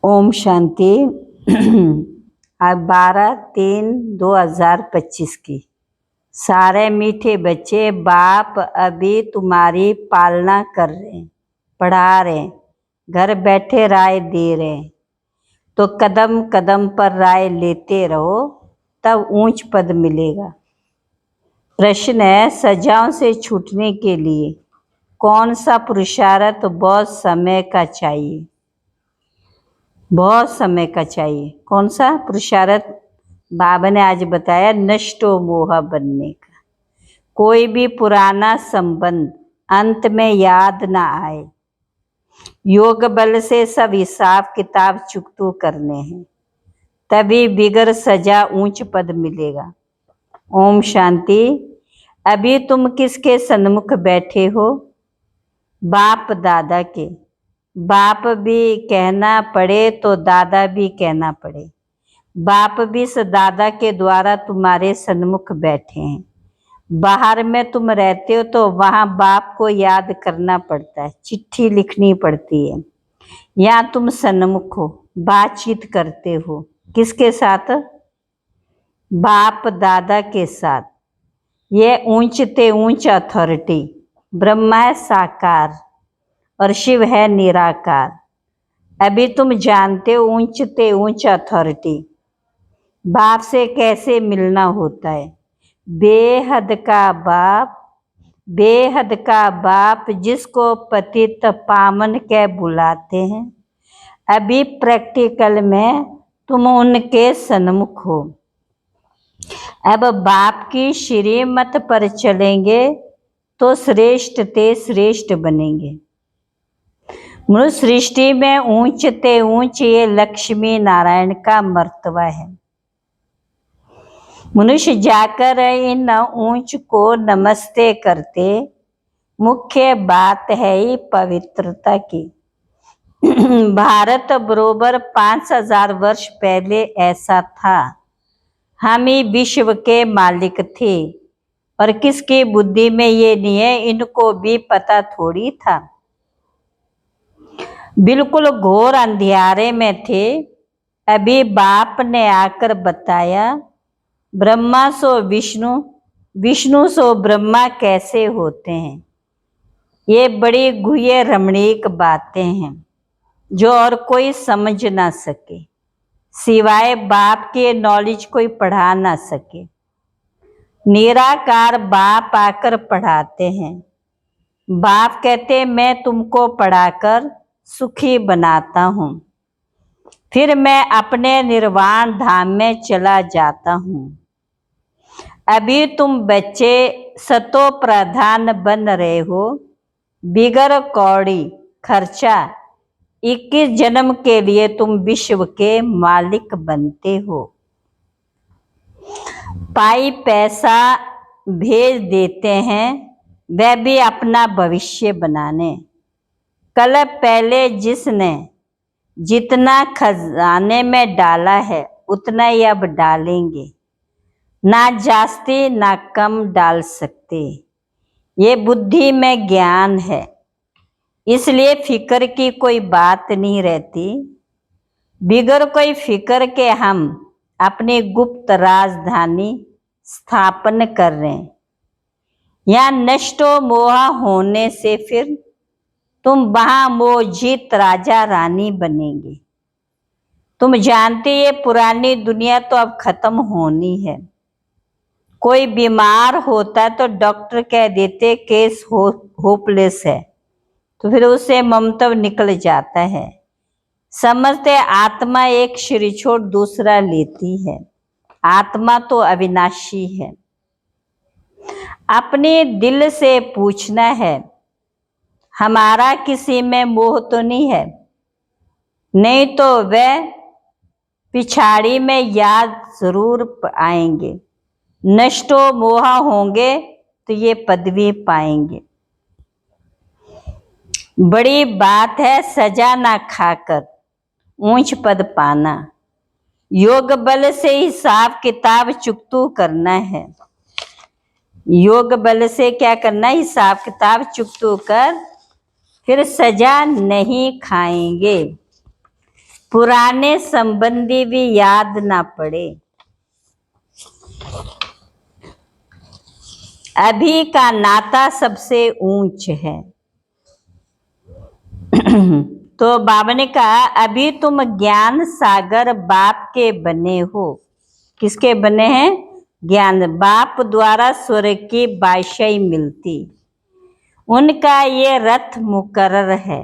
ओम शांति। आज 12/3/2025 की। सारे मीठे बच्चे, बाप अभी तुम्हारी पालना कर रहे हैं, पढ़ा रहे हैं, घर बैठे राय दे रहे हैं, तो कदम कदम पर राय लेते रहो, तब ऊंच पद मिलेगा। प्रश्न है, सजाओं से छूटने के लिए कौन सा पुरुषार्थ बहुत समय का चाहिए? बहुत समय का चाहिए। कौन सा पुरुषार्थ? बाबा ने आज बताया, नष्टो मोह बनने का। कोई भी पुराना संबंध अंत में याद ना आए। योग बल से सब हिसाब किताब चुकतू करने हैं, तभी बिगर सजा ऊंच पद मिलेगा। ओम शांति। अभी तुम किसके सन्मुख बैठे हो? बाप दादा के। बाप भी कहना पड़े तो दादा भी कहना पड़े। बाप भी इस दादा के द्वारा तुम्हारे सन्मुख बैठे हैं। बाहर में तुम रहते हो तो वहाँ बाप को याद करना पड़ता है, चिट्ठी लिखनी पड़ती है। यहाँ तुम सन्मुख हो, बातचीत करते हो। किसके साथ? बाप दादा के साथ। ये ऊंचते ऊंच अथॉरिटी। ब्रह्मा है साकार और शिव है निराकार। अभी तुम जानते हो ऊंचते ऊंच अथॉरिटी। बाप से कैसे मिलना होता है? बेहद का बाप, बेहद का बाप जिसको पतित पावन कह बुलाते हैं। अभी प्रैक्टिकल में तुम उनके सन्मुख हो। अब बाप की श्रीमत पर चलेंगे तो श्रेष्ठ ते श्रेष्ठ बनेंगे। मनुष्य सृष्टि में ऊंचते ऊंच ये लक्ष्मी नारायण का मर्तबा है। मनुष्य जाकर इन ऊंच को नमस्ते करते। मुख्य बात है ही पवित्रता की। भारत बरोबर 5000 वर्ष पहले ऐसा था। हम ही विश्व के मालिक थे, और किसकी बुद्धि में ये नहीं है, इनको भी पता थोड़ी था। बिल्कुल घोर अंधियारे में थे। अभी बाप ने आकर बताया, ब्रह्मा सो विष्णु, विष्णु सो ब्रह्मा कैसे होते हैं। ये बड़ी गुह्य रमणीक बातें हैं जो और कोई समझ ना सके, सिवाय बाप के नॉलेज कोई पढ़ा ना सके। निराकार बाप आकर पढ़ाते हैं। बाप कहते, मैं तुमको पढ़ाकर सुखी बनाता हूँ, फिर मैं अपने निर्वाण धाम में चला जाता हूँ। अभी तुम बच्चे सतो प्रधान बन रहे हो। बिगर कौड़ी खर्चा 21 जन्म के लिए तुम विश्व के मालिक बनते हो। पाई पैसा भेज देते हैं, वह भी अपना भविष्य बनाने। कल पहले जिसने जितना खजाने में डाला है उतना ही अब डालेंगे, ना जास्ती ना कम डाल सकते। ये बुद्धि में ज्ञान है, इसलिए फिक्र की कोई बात नहीं रहती। बिगर कोई फिक्र के हम अपनी गुप्त राजधानी स्थापन कर रहे हैं। यहाँ नष्टो मोह होने से फिर तुम वहां मोहजित राजा रानी बनेंगे। तुम जानते ये पुरानी दुनिया तो अब खत्म होनी है। कोई बीमार होता है तो डॉक्टर कह देते केस होपलेस है, तो फिर उससे ममतव निकल जाता है। समझते आत्मा एक शरीर छोड़ दूसरा लेती है। आत्मा तो अविनाशी है। अपने दिल से पूछना है, हमारा किसी में मोह तो नहीं है? नहीं तो वह पिछाड़ी में याद जरूर आएंगे। नष्टो मोह होंगे तो ये पदवी पाएंगे। बड़ी बात है सजा ना खाकर ऊंच पद पाना। योग बल से हिसाब किताब चुकतू करना है। योग बल से क्या करना? हिसाब किताब चुकतू कर फिर सजा नहीं खाएंगे। पुराने संबंधी भी याद ना पड़े। अभी का नाता सबसे ऊंच है। तो बाबा ने कहा, अभी तुम ज्ञान सागर बाप के बने हो। किसके बने हैं? ज्ञान। बाप द्वारा स्वर्ग की बादशाही मिलती, उनका ये रथ मुकर्रर है।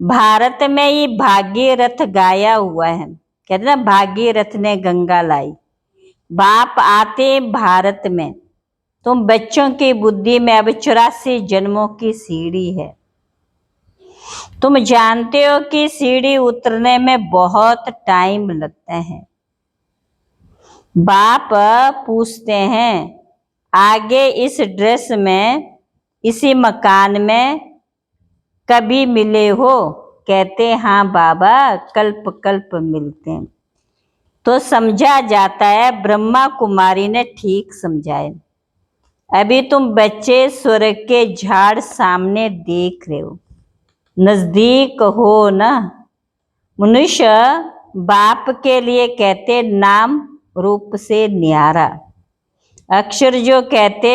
भारत में ही भागीरथ गाया हुआ है। कहते ना, भागीरथ ने गंगा लाई। बाप आते भारत में। तुम बच्चों की बुद्धि में अब 84 जन्मों की सीढ़ी है। तुम जानते हो कि सीढ़ी उतरने में बहुत टाइम लगता है। बाप पूछते हैं, आगे इस ड्रेस में, इसी मकान में कभी मिले हो? कहते, हाँ बाबा, कल्प कल्प मिलते हैं। तो समझा जाता है ब्रह्मा कुमारी ने ठीक समझाए। अभी तुम बच्चे स्वर्ग के झाड़ सामने देख रहे हो, नजदीक हो ना। मनुष्य बाप के लिए कहते नाम रूप से न्यारा, अक्षर जो कहते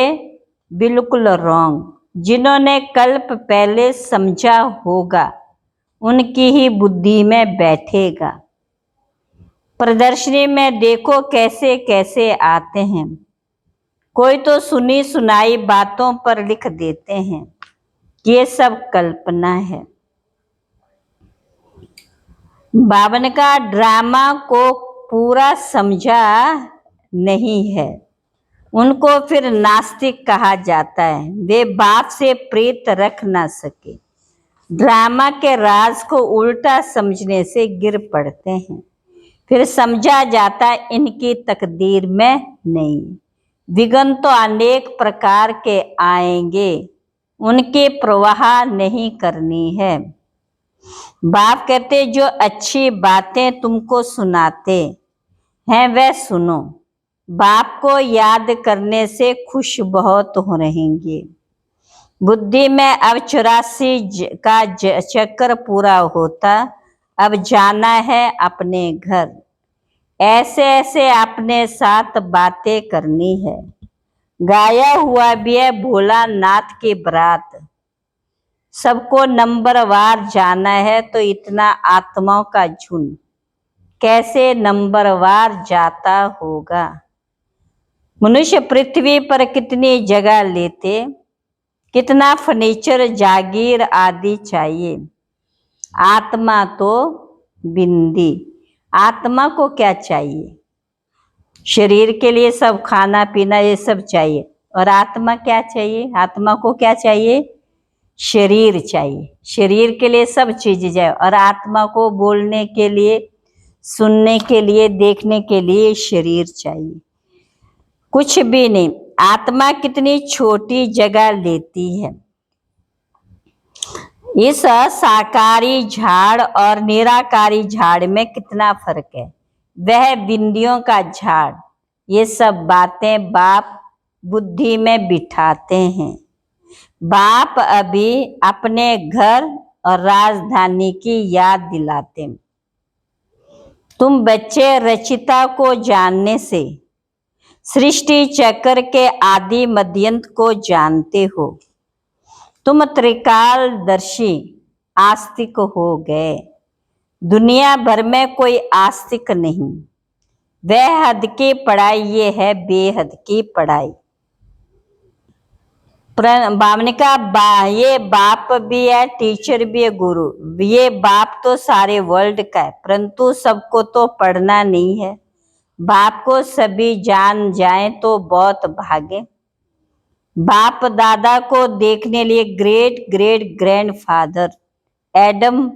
बिल्कुल रॉन्ग। जिन्होंने कल्प पहले समझा होगा उनकी ही बुद्धि में बैठेगा। प्रदर्शनी में देखो कैसे कैसे आते हैं। कोई तो सुनी सुनाई बातों पर लिख देते हैं ये सब कल्पना है। बावन का ड्रामा को पूरा समझा नहीं है, उनको फिर नास्तिक कहा जाता है। वे बाप से प्रीत रख ना सके, ड्रामा के राज को उल्टा समझने से गिर पड़ते हैं। फिर समझा जाता इनकी तकदीर में नहीं। विघ्न तो अनेक प्रकार के आएंगे, उनकी परवाह नहीं करनी है। बाप कहते जो अच्छी बातें तुमको सुनाते हैं वह सुनो। बाप को याद करने से खुश बहुत हो रहेंगे। बुद्धि में अब 84 का चक्कर पूरा होता, अब जाना है अपने घर। ऐसे ऐसे अपने साथ बातें करनी है। गाया हुआ भी है भोलानाथ की बरात। सबको नंबरवार जाना है, तो इतना आत्माओं का झुंड कैसे नंबरवार जाता होगा। मनुष्य पृथ्वी पर कितनी जगह लेते, कितना फर्नीचर, जागीर आदि चाहिए। आत्मा तो बिंदी। आत्मा को क्या चाहिए? शरीर के लिए सब खाना पीना ये सब चाहिए, और आत्मा क्या चाहिए? आत्मा को क्या चाहिए? शरीर चाहिए। शरीर के लिए सब चीज चाहिए, और आत्मा को बोलने के लिए, सुनने के लिए, देखने के लिए शरीर चाहिए। कुछ भी नहीं। आत्मा कितनी छोटी जगह लेती है। इस साकारी झाड़ और निराकारी झाड़ में कितना फर्क है। वह बिंदियों का झाड़। ये सब बातें बाप बुद्धि में बिठाते हैं। बाप अभी अपने घर और राजधानी की याद दिलाते। तुम बच्चे रचिता को जानने से सृष्टि चक्र के आदि मध्यंत को जानते हो। तुम त्रिकालदर्शी आस्तिक हो गए। दुनिया भर में कोई आस्तिक नहीं। वह हद की पढ़ाई ये है बेहद की पढ़ाई। बामने का ये बाप भी है, टीचर भी है, गुरु। ये बाप तो सारे वर्ल्ड का है, परंतु सबको तो पढ़ना नहीं है। बाप को सभी जान जाए तो बहुत भागे। बाप दादा को देखने लिए ग्रेट ग्रेट ग्रैंडफादर एडम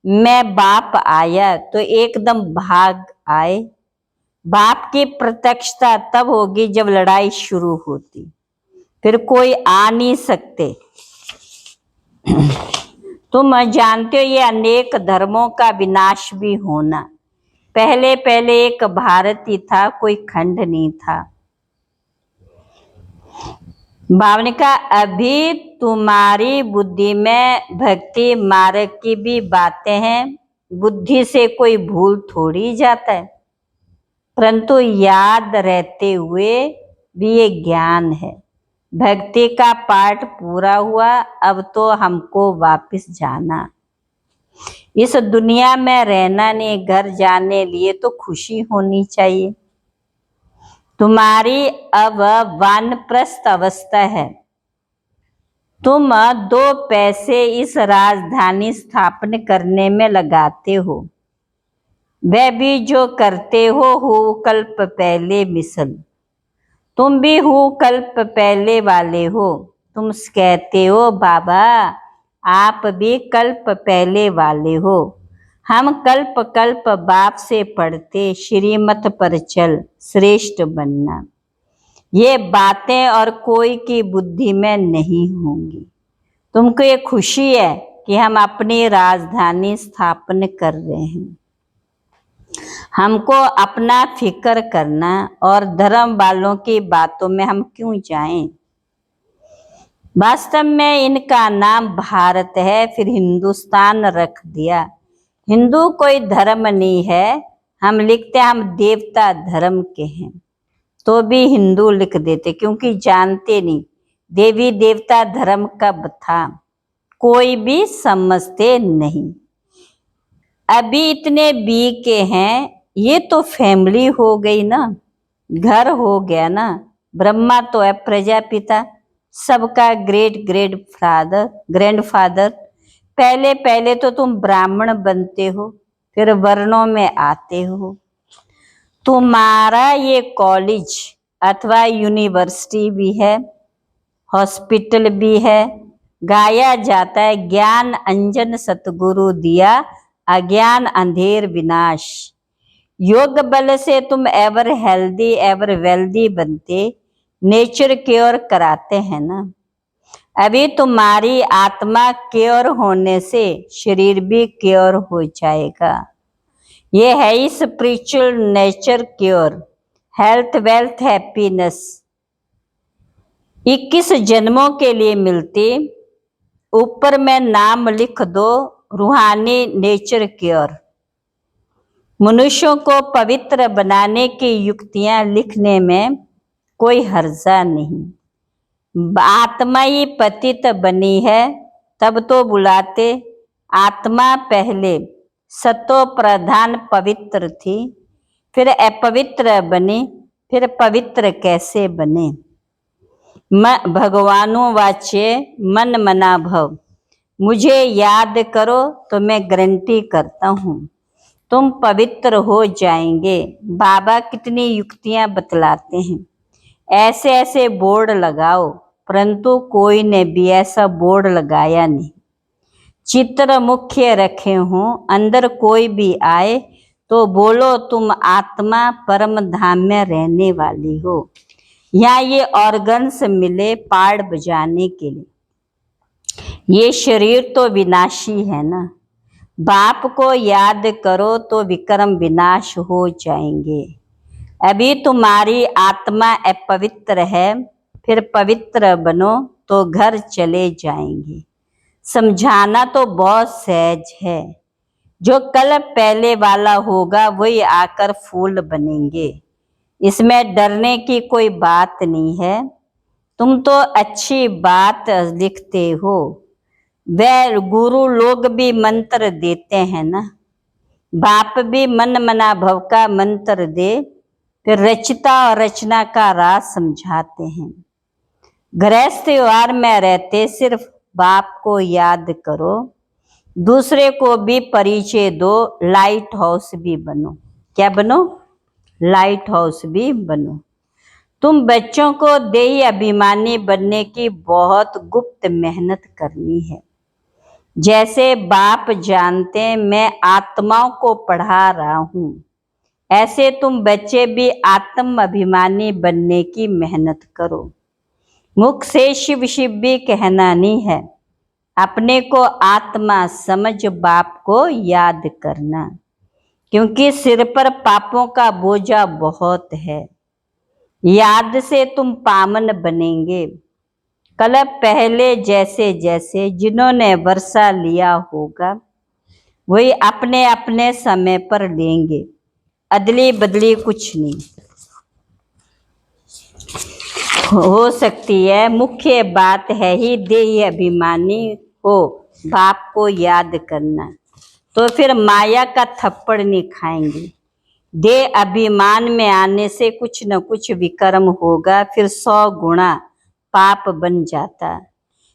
में बाप आया तो एकदम भाग आए। बाप की प्रत्यक्षता तब होगी जब लड़ाई शुरू होती, फिर कोई आ नहीं सकते। तुम जानते हो ये अनेक धर्मों का विनाश भी होना। पहले पहले एक भारत ही था, कोई खंड नहीं था। भावना का अभी तुम्हारी बुद्धि में भक्ति मार्ग की भी बातें हैं, बुद्धि से कोई भूल थोड़ी जाता है, परंतु याद रहते हुए भी ये ज्ञान है। भक्ति का पाठ पूरा हुआ, अब तो हमको वापस जाना। इस दुनिया में रहना नहीं, घर जाने लिए तो खुशी होनी चाहिए। तुम्हारी अब वानप्रस्थ अवस्था है। तुम 2 पैसे इस राजधानी स्थापन करने में लगाते हो, वह भी जो करते हो कल्प पहले मिसल। तुम भी हो कल्प पहले वाले हो। तुम कहते हो बाबा आप भी कल्प पहले वाले हो। हम कल्प कल्प बाप से पढ़ते, श्रीमत पर चल श्रेष्ठ बनना। ये बातें और कोई की बुद्धि में नहीं होंगी। तुमको ये खुशी है कि हम अपनी राजधानी स्थापन कर रहे हैं। हमको अपना फिक्र करना, और धर्म वालों की बातों में हम क्यों जाएं। वास्तव में इनका नाम भारत है, फिर हिंदुस्तान रख दिया। हिंदू कोई धर्म नहीं है। हम लिखते हम देवता धर्म के हैं, तो भी हिंदू लिख देते, क्योंकि जानते नहीं देवी देवता धर्म कब था, कोई भी समझते नहीं। अभी इतने बी के हैं, ये तो फैमिली हो गई ना, घर हो गया ना। ब्रह्मा तो है प्रजापिता, सबका ग्रैंडफादर। पहले पहले तो तुम ब्राह्मण बनते हो, फिर वर्णों में आते हो। तुम्हारा ये कॉलेज अथवा यूनिवर्सिटी भी है, हॉस्पिटल भी है। गाया जाता है ज्ञान अंजन सतगुरु दिया, अज्ञान अंधेर विनाश। योग बल से तुम एवर हेल्दी एवर वेल्दी बनते, नेचर क्योर कराते हैं ना। अभी तुम्हारी आत्मा क्योर होने से शरीर भी क्योर हो जाएगा। ये है spiritual nature cure, health wealth happiness. 21 जन्मों के लिए मिलती, ऊपर में नाम लिख दो रूहानी नेचर क्योर। मनुष्यों को पवित्र बनाने की युक्तियां लिखने में कोई हर्जा नहीं। आत्मा ही पतित बनी है, तब तो बुलाते। आत्मा पहले सतो प्रधान पवित्र थी, फिर अपवित्र बनी, फिर पवित्र कैसे बने। भगवानो वाच्य मन मना भव। मुझे याद करो तो मैं गारंटी करता हूँ तुम पवित्र हो जाएंगे। बाबा कितनी युक्तियां बतलाते हैं, ऐसे ऐसे बोर्ड लगाओ, परंतु कोई ने भी ऐसा बोर्ड लगाया नहीं। चित्र मुख्य रखे हों, अंदर कोई भी आए तो बोलो तुम आत्मा परम धाम में रहने वाली हो। यहाँ ये ऑर्गन्स मिले पाड़ बजाने के लिए। ये शरीर तो विनाशी है ना। बाप को याद करो तो विक्रम विनाश हो जाएंगे। अभी तुम्हारी आत्मा अपवित्र है, फिर पवित्र बनो तो घर चले जाएंगे। समझाना तो बहुत सहज है। जो कल पहले वाला होगा वही आकर फूल बनेंगे। इसमें डरने की कोई बात नहीं है। तुम तो अच्छी बात लिखते हो, वह गुरु लोग भी मंत्र देते हैं ना। बाप भी मन मना भव का मंत्र दे, फिर रचता और रचना का राज समझाते हैं। गृहस्थ व्यवहार में रहते सिर्फ बाप को याद करो, दूसरे को भी परिचय दो। लाइट हाउस भी बनो। क्या बनो? लाइट हाउस भी बनो। तुम बच्चों को देही अभिमानी बनने की बहुत गुप्त मेहनत करनी है। जैसे बाप जानते मैं आत्माओं को पढ़ा रहा हूँ, ऐसे तुम बच्चे भी आत्म अभिमानी बनने की मेहनत करो। मुख से शिव शिव भी कहना नहीं है, अपने को आत्मा समझ बाप को याद करना, क्योंकि सिर पर पापों का बोझा बहुत है। याद से तुम पावन बनेंगे। कल पहले जैसे जैसे जिन्होंने वर्षा लिया होगा, वही अपने अपने समय पर लेंगे, अदली बदली कुछ नहीं हो सकती है। मुख्य बात है ही देही अभिमानी हो बाप को याद करना, तो फिर माया का थप्पड़ नहीं खाएंगे। देह अभिमान में आने से कुछ न कुछ विकर्म होगा, फिर 100 गुना पाप बन जाता।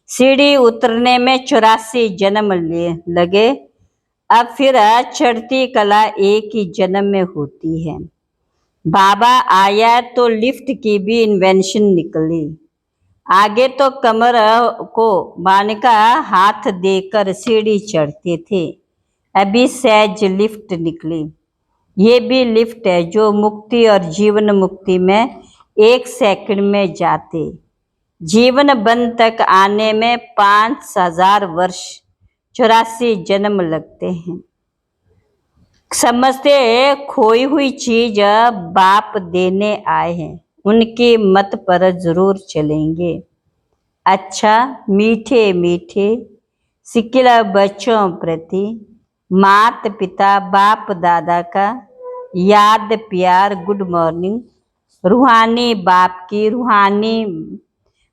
सीढ़ी उतरने में 84 जन्म लगे, अब फिर चढ़ती कला एक ही जन्म में होती है। बाबा आया तो लिफ्ट की भी इन्वेंशन निकली। आगे तो कमर को बांध का हाथ देकर सीढ़ी चढ़ते थे, अभी सहज लिफ्ट निकली। ये भी लिफ्ट है जो मुक्ति और जीवन मुक्ति में 1 सेकंड में जाते। जीवन बंध तक आने में 5000 वर्ष 84 जन्म लगते हैं। समझते खोई हुई चीज बाप देने आए हैं, उनकी मत पर जरूर चलेंगे। अच्छा मीठे मीठे सिकिला बच्चों प्रति माता पिता बाप दादा का याद प्यार गुड मॉर्निंग। रूहानी बाप की रूहानी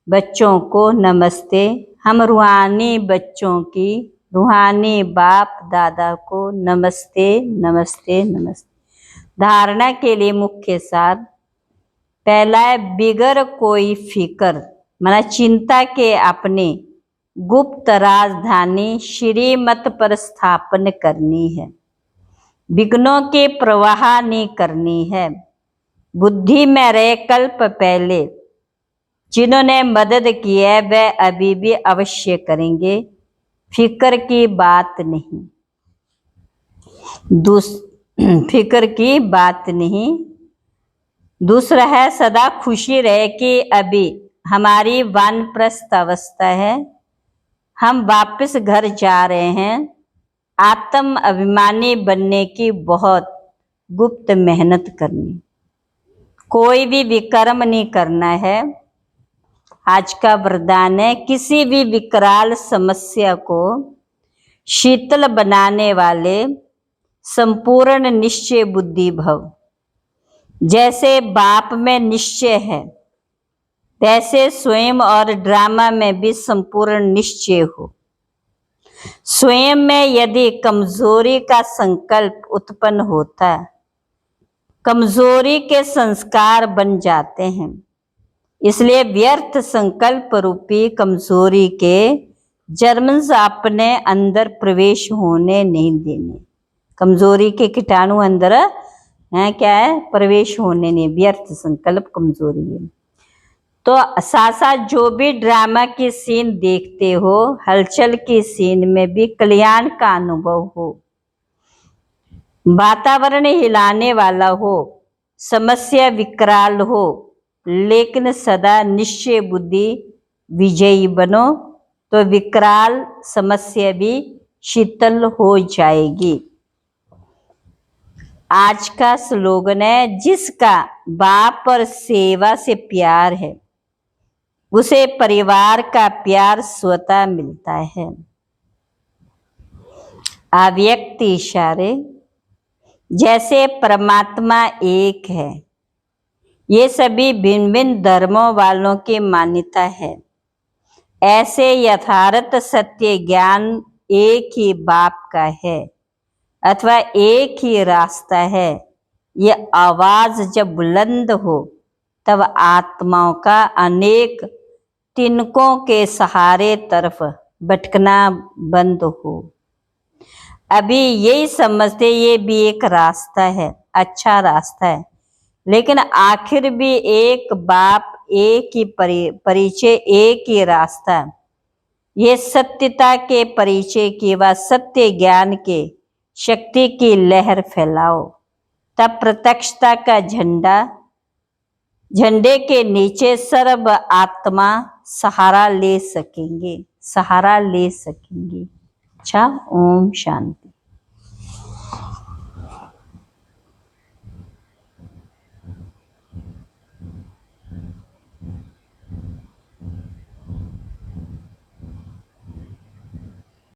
बच्चों को नमस्ते। हम रूहानी बच्चों की रूहानी बाप दादा को नमस्ते नमस्ते नमस्ते। धारणा के लिए मुख्य सार, पहला है बिगर कोई फिकर, माना चिंता के अपने गुप्त राजधानी श्रीमत पर स्थापन करनी है। विघ्नों के प्रवाह नहीं करनी है। बुद्धि में रहे कल्प पहले जिन्होंने मदद की है वह अभी भी अवश्य करेंगे, फिक्र की बात नहीं। फिक्र की बात नहीं। दूसरा है सदा खुशी रहे कि अभी हमारी वानप्रस्थ अवस्था है, हम वापस घर जा रहे हैं। आत्म अभिमानी बनने की बहुत गुप्त मेहनत करनी, कोई भी विकर्म नहीं करना है। आज का वरदान है, किसी भी विकराल समस्या को शीतल बनाने वाले संपूर्ण निश्चय बुद्धि भव। जैसे बाप में निश्चय है वैसे स्वयं और ड्रामा में भी संपूर्ण निश्चय हो। स्वयं में यदि कमजोरी का संकल्प उत्पन्न होता, कमजोरी के संस्कार बन जाते हैं। इसलिए व्यर्थ संकल्प रूपी कमजोरी के जर्मन्स अपने अंदर प्रवेश होने नहीं देने। कमजोरी के कीटाणु अंदर है क्या है, प्रवेश होने नहीं। व्यर्थ संकल्प कमजोरी है। तो साथ साथ जो भी ड्रामा की सीन देखते हो, हलचल की सीन में भी कल्याण का अनुभव हो, वातावरण हिलाने वाला हो, समस्या विकराल हो, लेकिन सदा निश्चय बुद्धि विजयी बनो तो विकराल समस्या भी शीतल हो जाएगी। आज का स्लोगन है, जिसका बाप और सेवा से प्यार है उसे परिवार का प्यार स्वतः मिलता है। अव्यक्त इशारे, जैसे परमात्मा एक है, ये सभी भिन्न भिन्न धर्मों वालों की मान्यता है। ऐसे यथार्थ सत्य ज्ञान एक ही बाप का है अथवा एक ही रास्ता है। ये आवाज जब बुलंद हो तब आत्माओं का अनेक तिनकों के सहारे तरफ भटकना बंद हो। अभी यही समझते ये भी एक रास्ता है, अच्छा रास्ता है, लेकिन आखिर भी एक बाप, एक ही परिचय, एक ही रास्ता। ये सत्यता के परिचय की व सत्य ज्ञान के शक्ति की लहर फैलाओ, तब प्रत्यक्षता का झंडे के नीचे सर्व आत्मा सहारा ले सकेंगे, सहारा ले सकेंगे। अच्छा, ओम शांति।